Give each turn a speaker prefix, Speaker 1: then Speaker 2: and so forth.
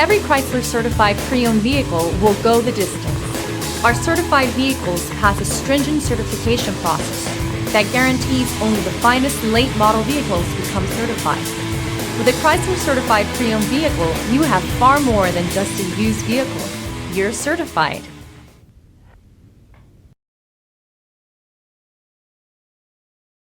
Speaker 1: Every Chrysler certified pre-owned vehicle will go the distance. Our certified vehicles pass a stringent certification process that guarantees only the finest late model vehicles become certified. With a Chrysler certified pre-owned vehicle, you have far more than just a used vehicle. You're certified.